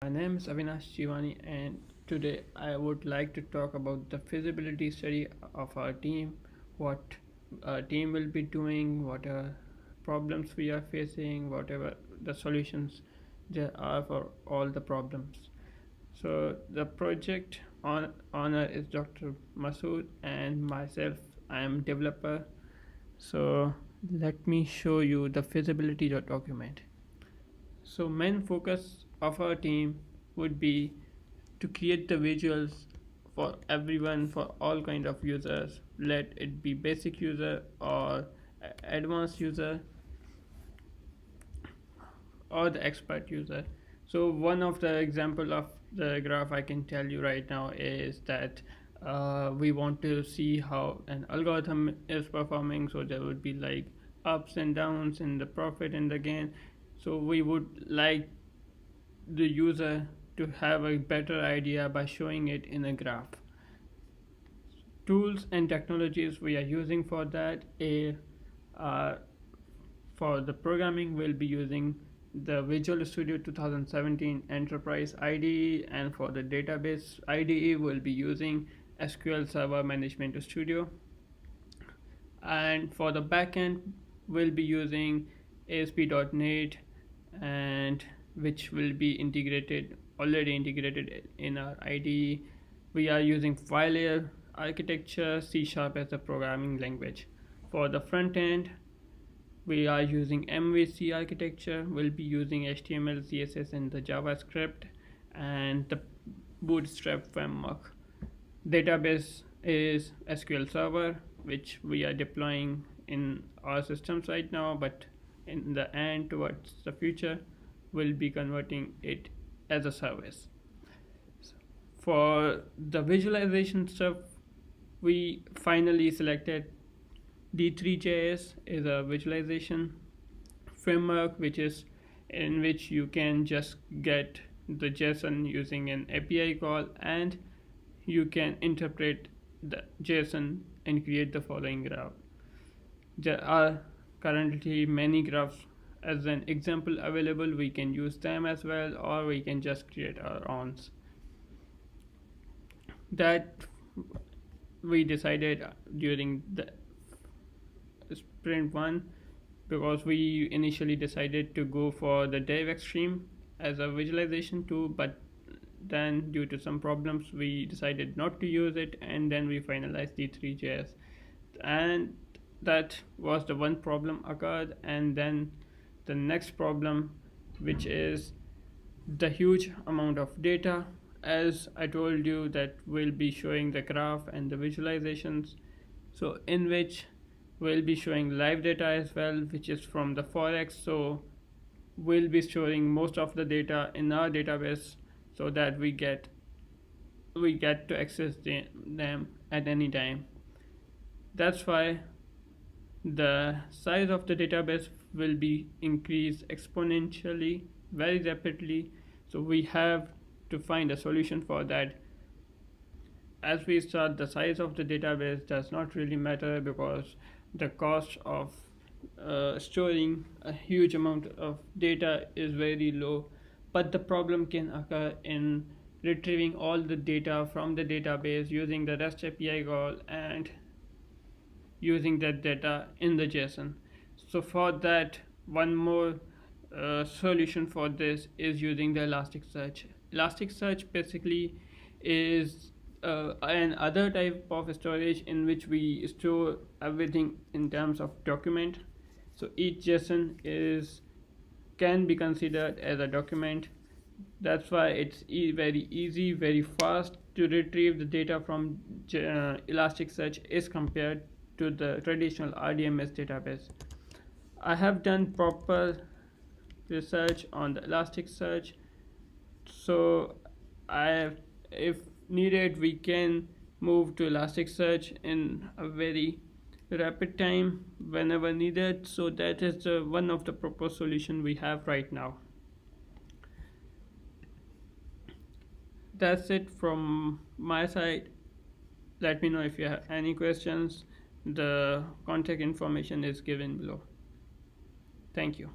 My name is Avinash Chivani, and today I would like to talk about the feasibility study of our team, what our team will be doing, what are problems we are facing, whatever the solutions there are for all the problems. So the project owner is Dr. Masood and myself. I am developer. So let me show you the feasibility document. So main focus of our team would be to create the visuals for everyone, for all kind of users, let it be basic user or advanced user or the expert user. So one of the example of the graph I can tell you right now is that we want to see how an algorithm is performing. So there would be like ups and downs in the profit and the gain. So we would like the user to have a better idea by showing it in a graph. Tools and technologies we are using for that are for the programming we'll be using the Visual Studio 2017 Enterprise IDE, and for the database IDE we'll be using SQL Server Management Studio, and for the backend we'll be using ASP.NET, and which will be already integrated in our IDE. We are using file layer architecture, C# as the programming language. For the front end, we are using MVC architecture. We'll be using HTML, CSS, and the JavaScript, and the Bootstrap framework. Database is SQL Server, which we are deploying in our systems right now, but in the end, towards the future, we'll be converting it as a service. For the visualization stuff, we finally selected D3.js is a visualization framework in which you can just get the JSON using an API call, and you can interpret the JSON and create the following graph. There are currently many graphs as an example available. We can use them as well, or we can just create our own. That we decided during the sprint 1, because we initially decided to go for the dev extreme as a visualization tool, but then due to some problems we decided not to use it, and then we finalized D3.js, and that was the one problem occurred. And then the next problem, which is the huge amount of data. As I told you that we'll be showing the graph and the visualizations, so in which we'll be showing live data as well, which is from the forex. So we'll be storing most of the data in our database so that we get to access them at any time. That's why the size of the database will be increased exponentially very rapidly. So we have to find a solution for that. As we start, the size of the database does not really matter, because the cost of storing a huge amount of data is very low, but the problem can occur in retrieving all the data from the database using the REST API call and using that data in the JSON. So for that, one more solution for this is using the Elasticsearch. Elasticsearch basically is another type of storage in which we store everything in terms of document. So each JSON can be considered as a document. That's why it's very easy, very fast to retrieve the data from Elasticsearch as compared to the traditional RDMS database. I have done proper research on the Elasticsearch, so if needed, we can move to Elasticsearch in a very rapid time whenever needed. So that is one of the proposed solution we have right now. That's it from my side. Let me know if you have any questions. The contact information is given below. Thank you.